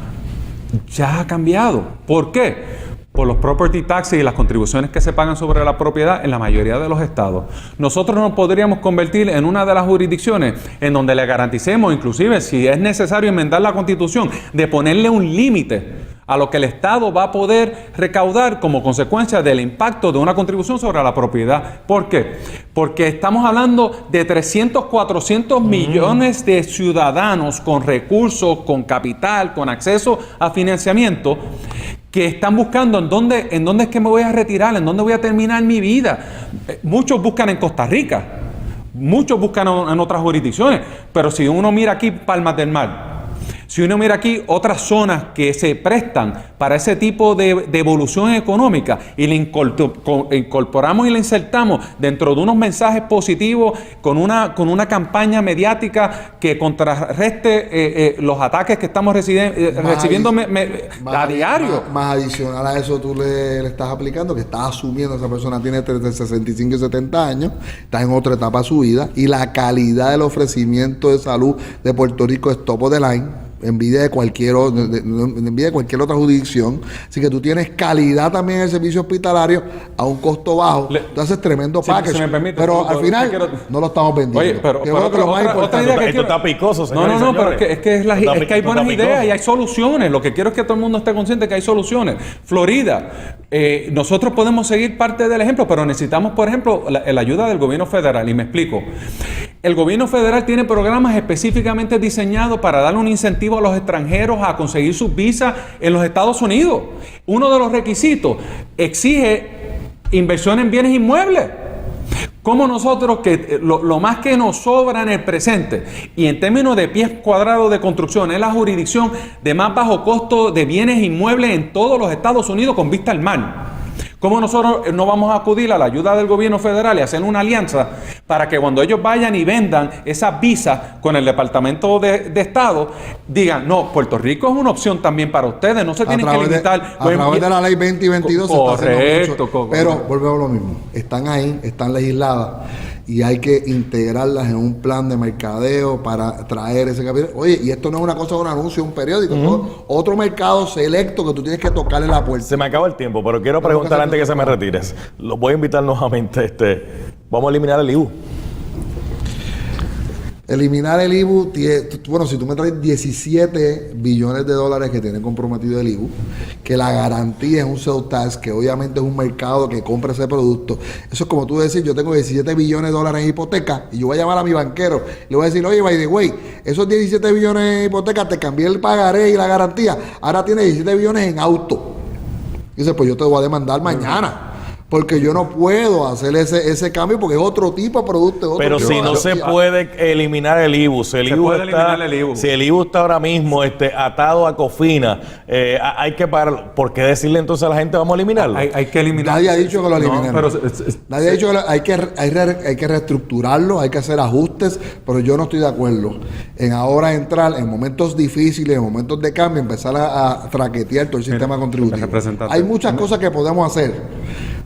ya ha cambiado. ¿Por qué? Por los property taxes y las contribuciones que se pagan sobre la propiedad en la mayoría de los estados. Nosotros nos podríamos convertir en una de las jurisdicciones en donde le garanticemos, inclusive si es necesario enmendar la Constitución, de ponerle un límite a lo que el Estado va a poder recaudar como consecuencia del impacto de una contribución sobre la propiedad. ¿Por qué? Porque estamos hablando de 300, 400 millones de ciudadanos con recursos, con capital, con acceso a financiamiento, que están buscando en dónde es que me voy a retirar, en dónde voy a terminar mi vida. Muchos buscan en Costa Rica, muchos buscan en otras jurisdicciones, pero si uno mira aquí Palmas del Mar, si uno mira aquí otras zonas que se prestan para ese tipo de evolución económica y le incorporamos y le insertamos dentro de unos mensajes positivos con una campaña mediática que contrarreste los ataques que estamos recibiendo a diario. Más adicional a eso tú le estás aplicando que estás asumiendo que esa persona tiene entre 65 y 70 años, está en otra etapa de su vida y la calidad del ofrecimiento de salud de Puerto Rico es top of the line. Envidia de cualquier otra jurisdicción. Así que tú tienes calidad también en el servicio hospitalario a un costo bajo. Tú haces tremendo package. Si me permite, pero al final no lo estamos vendiendo. Oye, pero otra idea que esto está picoso, señores. No, pero es que hay buenas ideas y hay soluciones. Lo que quiero es que todo el mundo esté consciente que hay soluciones. Florida, nosotros podemos seguir parte del ejemplo, pero necesitamos, por ejemplo, la ayuda del gobierno federal. Y me explico. El gobierno federal tiene programas específicamente diseñados para darle un incentivo a los extranjeros a conseguir sus visas en los Estados Unidos. Uno de los requisitos exige inversión en bienes inmuebles. Como nosotros, que lo más que nos sobra en el presente y en términos de pies cuadrados de construcción es la jurisdicción de más bajo costo de bienes inmuebles en todos los Estados Unidos con vista al mar. ¿Cómo nosotros no vamos a acudir a la ayuda del gobierno federal y hacer una alianza para que cuando ellos vayan y vendan esas visas con el Departamento de Estado, digan, no, Puerto Rico es una opción también para ustedes, no se tienen que limitar? A través de la ley 20 y 22 se está haciendo mucho. Pero volvemos a lo mismo, están ahí, están legisladas y hay que integrarlas en un plan de mercadeo para traer ese capital. Oye, y esto no es una cosa de un anuncio, un periódico, es otro mercado selecto que tú tienes que tocarle la puerta. Se me acaba el tiempo, pero quiero preguntar antes que se me retires. Los voy a invitar nuevamente. Vamos a eliminar el IBU. Eliminar el IBU, bueno, si tú me traes 17 billones de dólares que tiene comprometido el IBU, que la garantía es un sales tax, que obviamente es un mercado que compra ese producto. Eso es como tú decir, yo tengo 17 billones de dólares en hipoteca y yo voy a llamar a mi banquero y le voy a decir, oye, by the way, esos 17 billones en hipoteca te cambié el pagaré y la garantía, ahora tienes 17 billones en auto. Y dice, pues yo te voy a demandar mañana. porque yo no puedo hacer ese cambio porque es otro tipo de producto. Pero si no se puede eliminar el IBU, si el IBU está ahora mismo atado a COFINA, hay que parar. ¿Por qué decirle entonces a la gente vamos a eliminarlo? Hay que eliminarlo. Nadie ha dicho que lo eliminemos. No, nadie ha dicho que hay que reestructurarlo, hay que hacer ajustes, pero yo no estoy de acuerdo en ahora entrar en momentos difíciles, en momentos de cambio, empezar a traquetear todo el sistema contributivo. Hay muchas cosas que podemos hacer,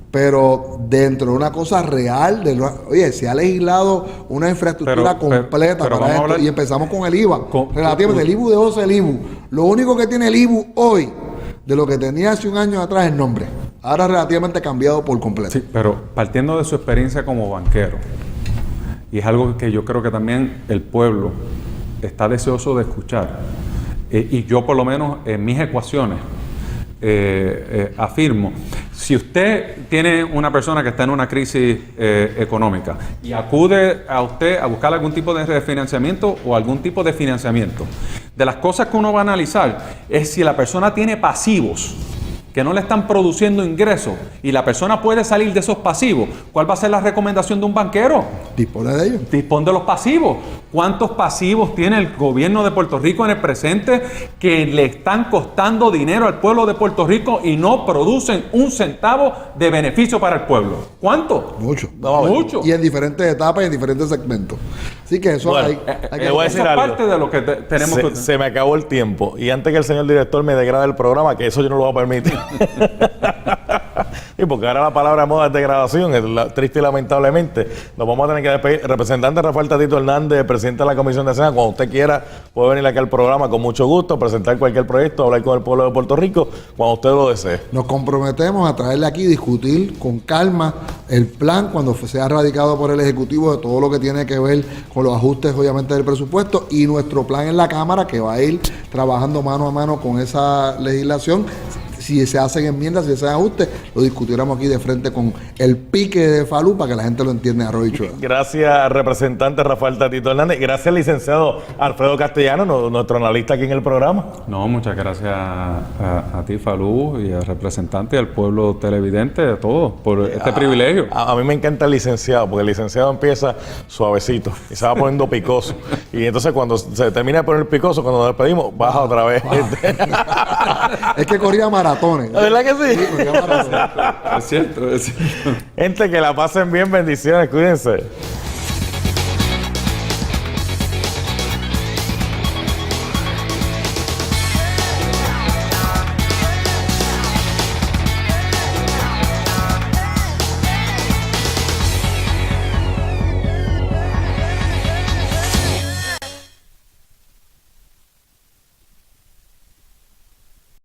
pero dentro de una cosa real, oye, se ha legislado una infraestructura completa para esto, y empezamos con el IVA. Relativamente, el IBU dejó el IBU. Lo único que tiene el IBU hoy, de lo que tenía hace un año atrás, es el nombre. Ahora relativamente cambiado por completo. Sí, pero partiendo de su experiencia como banquero, y es algo que yo creo que también el pueblo está deseoso de escuchar, y yo por lo menos en mis ecuaciones afirmo, si usted tiene una persona que está en una crisis económica y acude a usted a buscar algún tipo de refinanciamiento o algún tipo de financiamiento, de las cosas que uno va a analizar es si la persona tiene pasivos que no le están produciendo ingresos y la persona puede salir de esos pasivos. ¿Cuál va a ser la recomendación de un banquero? Dispone de ellos. Dispone de los pasivos. ¿Cuántos pasivos tiene el gobierno de Puerto Rico en el presente que le están costando dinero al pueblo de Puerto Rico y no producen un centavo de beneficio para el pueblo? ¿Cuánto? Mucho. Mucho. Y en diferentes etapas y en diferentes segmentos. Así que eso hay que voy a decir algo. Parte de lo que tenemos que... Se me acabó el tiempo. Y antes que el señor director me degrade el programa, que eso yo no lo voy a permitir. Y porque ahora la palabra de moda es degradación, triste y lamentablemente. Nos vamos a tener que despedir. Representante Rafael Tatito Hernández, presidente de la Comisión de Hacienda, cuando usted quiera puede venir aquí al programa con mucho gusto, presentar cualquier proyecto, hablar con el pueblo de Puerto Rico, cuando usted lo desee. Nos comprometemos a traerle aquí, discutir con calma el plan cuando sea radicado por el Ejecutivo de todo lo que tiene que ver con los ajustes obviamente del presupuesto y nuestro plan en la Cámara que va a ir trabajando mano a mano con esa legislación. Si se hacen enmiendas, si se hacen ajustes, lo discutiéramos aquí de frente con el pique de Falú para que la gente lo entienda. Gracias, representante Rafael Tatito Hernández. Gracias, licenciado Alfredo Castellano, nuestro analista aquí en el programa. No, muchas gracias a ti, Falú, y al representante y al pueblo televidente, a todos, por este privilegio. A mí me encanta el licenciado, porque el licenciado empieza suavecito y se va poniendo picoso. Y entonces cuando se termina de poner picoso, cuando nos despedimos, baja otra vez. Es que corría maratones. ¿Verdad que sí? Es cierto. Gente, que la pasen bien, bendiciones, cuídense.